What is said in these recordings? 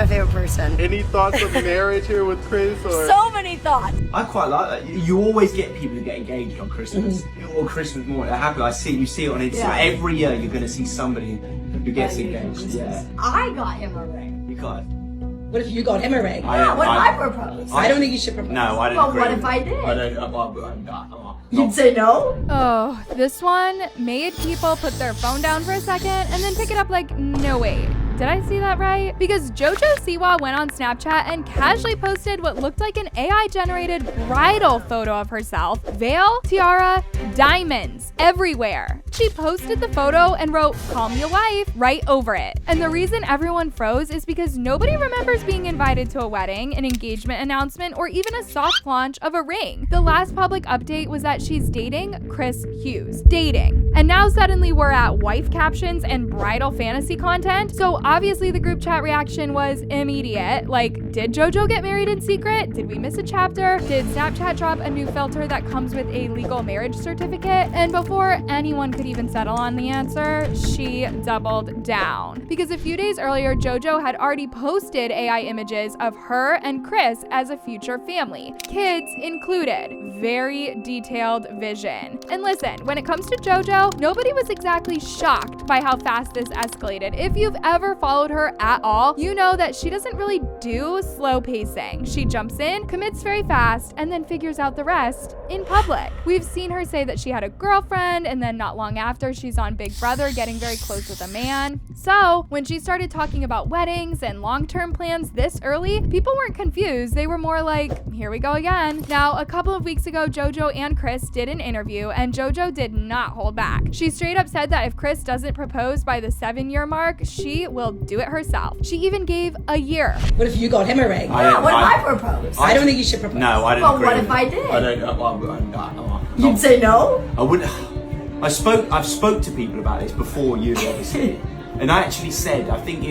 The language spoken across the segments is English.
my favorite person. Any thoughts of marriage here with Chris? Or? So many thoughts. I quite like that. You always get people who get engaged on Christmas or Christmas morning. It happens. You see it on Instagram. Yeah. Every year you're going to see somebody who gets engaged. Yeah. I got him a ring. You got it. What if you got him a ring? Yeah, what if I propose? I don't think you should propose. No, I don't Well, agree. what if I did? I don't. You'd say no? Oh, this one made people put their phone down for a second and then pick it up like, no wait. Did I see that right? Because JoJo Siwa went on Snapchat and casually posted what looked like an AI-generated bridal photo of herself. Veil, tiara, diamonds everywhere. She posted the photo and wrote, "Call me a wife," right over it. And the reason everyone froze is because nobody remembers being invited to a wedding, an engagement announcement, or even a soft launch of a ring. The last public update was that she's dating Chris Hughes. Dating. And now suddenly we're at wife captions and bridal fantasy content. So obviously the group chat reaction was immediate. Like, did JoJo get married in secret? Did we miss a chapter? Did Snapchat drop a new filter that comes with a legal marriage certificate? And before anyone could even settle on the answer, she doubled down. Because a few days earlier, JoJo had already posted AI images of her and Chris as a future family. Kids included. Very detailed vision. And listen, when it comes to JoJo, nobody was exactly shocked by how fast this escalated. If you've ever followed her at all, you know that she doesn't really do slow pacing. She jumps in, commits very fast, and then figures out the rest in public. We've seen her say that she had a girlfriend, and then not long after, she's on Big Brother getting very close with a man. So when she started talking about weddings and long-term plans this early, people weren't confused. They were more like, here we go again. Now, a couple of weeks ago, JoJo and Chris did an interview, and JoJo did not hold back. She straight up said that if Chris doesn't propose by the 7-year mark, she will do it herself. She even gave a year. What if you got him a ring? Yeah, what if I propose? I don't think you should propose. No, I don't Well, agree. what if I did? I don't. You'd say no? I wouldn't. I've spoke to people about this before you, obviously, and I actually said I think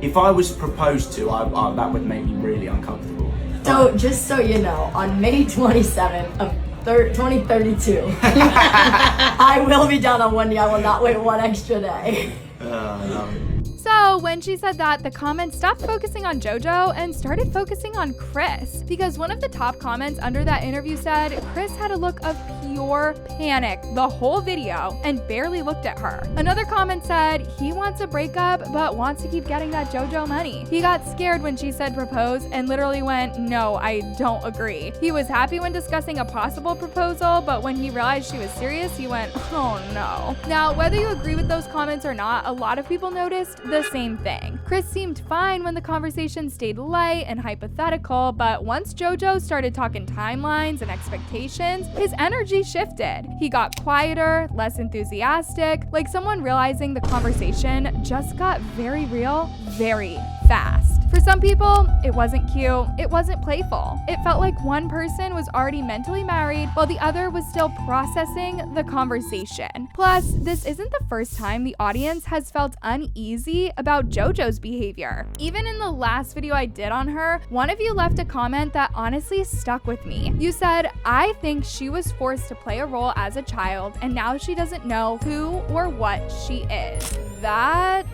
if I was proposed to, that would make me really uncomfortable. So, just so you know, on May 27th of 2032, I will be done on one day. I will not wait one extra day. No. So when she said that, the comments stopped focusing on JoJo and started focusing on Chris. Because one of the top comments under that interview said, Chris had a look of pure panic the whole video and barely looked at her. Another comment said, he wants a breakup but wants to keep getting that JoJo money. He got scared when she said propose and literally went, no, I don't agree. He was happy when discussing a possible proposal, but when he realized she was serious, he went, oh no. Now, whether you agree with those comments or not, a lot of people noticed the same thing. Chris seemed fine when the conversation stayed light and hypothetical, but once JoJo started talking timelines and expectations, his energy shifted. He got quieter, less enthusiastic, like someone realizing the conversation just got very real, very fast. For some people, it wasn't cute, it wasn't playful. It felt like one person was already mentally married while the other was still processing the conversation. Plus, this isn't the first time the audience has felt uneasy about JoJo's behavior. Even in the last video I did on her, one of you left a comment that honestly stuck with me. You said, I think she was forced to play a role as a child and now she doesn't know who or what she is. That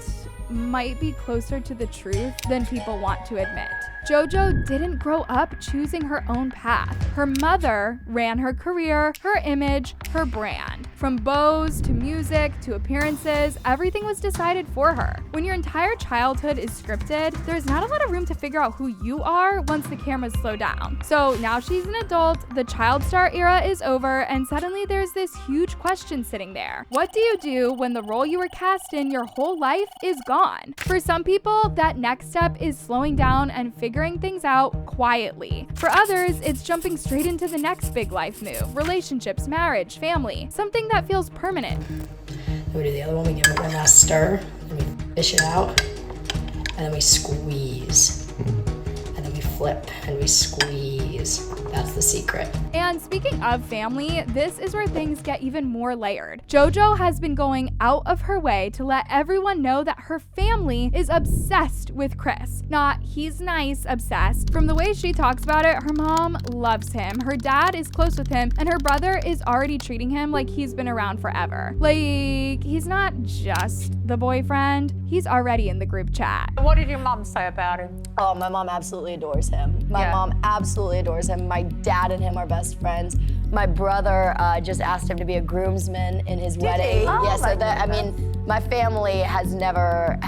might be closer to the truth than people want to admit. JoJo didn't grow up choosing her own path. Her mother ran her career, her image, her brand. From bows to music to appearances, everything was decided for her. When your entire childhood is scripted, there's not a lot of room to figure out who you are once the cameras slow down. So now she's an adult, the child star era is over, and suddenly there's this huge question sitting there. What do you do when the role you were cast in your whole life is gone? For some people, that next step is slowing down and figuring things out quietly. For others, it's jumping straight into the next big life move, relationships, marriage, family, something that feels permanent. Then we do the other one, we give it one last stir, and we fish it out, and then we squeeze, and then we flip and we squeeze. That's the secret. And speaking of family, this is where things get even more layered. JoJo has been going out of her way to let everyone know that her family is obsessed with Chris. Not he's nice obsessed. From the way she talks about it, her mom loves him, her dad is close with him, and her brother is already treating him like he's been around forever. Like, he's not just the boyfriend, he's already in the group chat. What did your mom say about him? Oh, my mom absolutely adores him. My mom absolutely adores him. My dad and him are best friends. My brother just asked him to be a groomsman in his wedding. Oh, yeah, so that, I mean, my family has never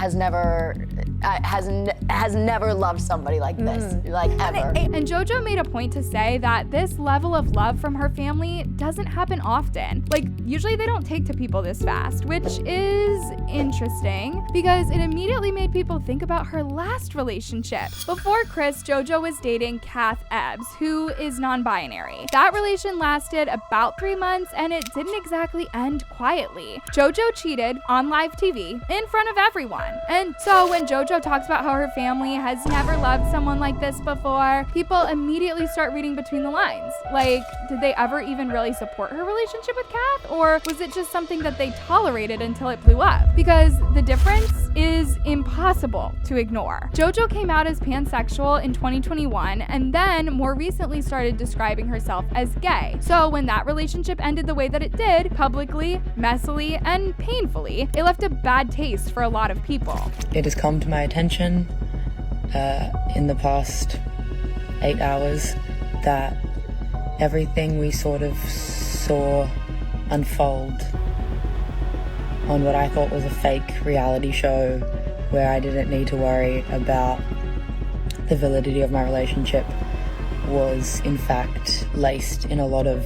loved somebody like this, like ever. And JoJo made a point to say that this level of love from her family doesn't happen often. Like, usually they don't take to people this fast, which is interesting because it immediately made people think about her last relationship. Before Chris, JoJo was dating Kath Ebbs, who is non-binary. That relation lasted about 3 months and it didn't exactly end quietly. JoJo cheated on live TV in front of everyone. And so when JoJo talks about how her family has never loved someone like this before, people immediately start reading between the lines. Like, did they ever even really support her relationship with Kath? Or was it just something that they tolerated until it blew up? Because the difference is impossible to ignore. JoJo came out as pansexual in 2021 and then more recently started describing herself as gay. So when that relationship ended the way that it did, publicly, messily, and painfully, it left a bad taste for a lot of people. It has come to my attention in the past 8 hours that everything we sort of saw unfold on what I thought was a fake reality show where I didn't need to worry about the validity of my relationship was in fact laced in a lot of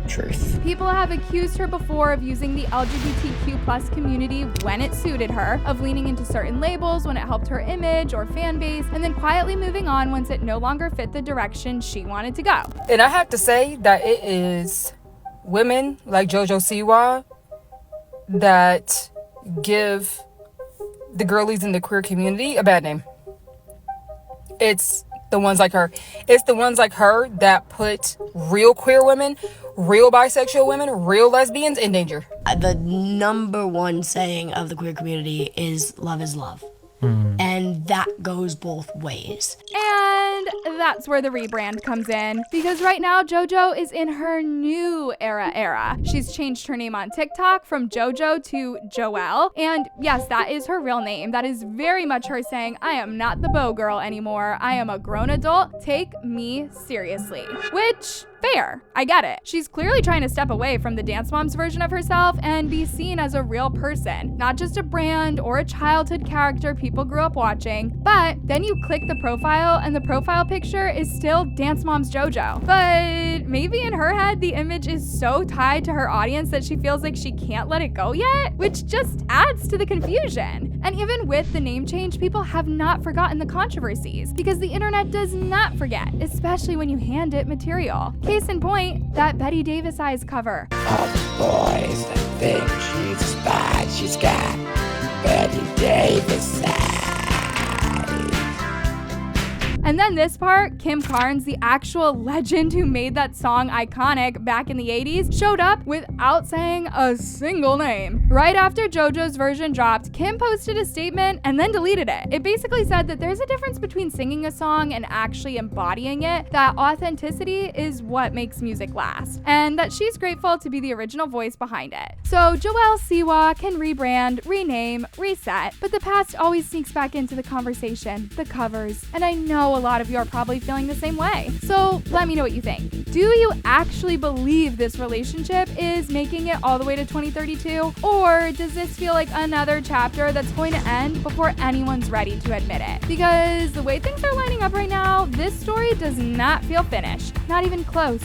truth. People have accused her before of using the LGBTQ+ community when it suited her, of leaning into certain labels when it helped her image or fan base, and then quietly moving on once it no longer fit the direction she wanted to go. And I have to say that it is women like JoJo Siwa that give the girlies in the queer community a bad name. It's the ones like her. It's the ones like her that put real queer women, real bisexual women, real lesbians in danger. The number one saying of the queer community is love is love. And that goes both ways. And that's where the rebrand comes in, because right now JoJo is in her new era. She's changed her name on TikTok from JoJo to Joelle, and yes, that is her real name. That is very much her saying, I am not the Beau girl anymore. I am a grown adult. Take me seriously. Which, fair, I get it. She's clearly trying to step away from the Dance Moms version of herself and be seen as a real person, not just a brand or a childhood character people grew up watching. But then you click the profile and the profile picture is still Dance Moms JoJo. But maybe in her head, the image is so tied to her audience that she feels like she can't let it go yet, which just adds to the confusion. And even with the name change, people have not forgotten the controversies, because the internet does not forget, especially when you hand it material. Case in point, that Betty Davis Eyes cover. Boys that think she's bad, she's got Betty Davis eyes. And then this part, Kim Carnes, the actual legend who made that song iconic back in the 80s, showed up without saying a single name. Right after JoJo's version dropped, Kim posted a statement and then deleted it. It basically said that there's a difference between singing a song and actually embodying it, that authenticity is what makes music last, and that she's grateful to be the original voice behind it. So JoJo Siwa can rebrand, rename, reset, but the past always sneaks back into the conversation, the covers, and I know a lot of you are probably feeling the same way. So let me know what you think. Do you actually believe this relationship is making it all the way to 2032? Or does this feel like another chapter that's going to end before anyone's ready to admit it? Because the way things are lining up right now, this story does not feel finished. Not even close.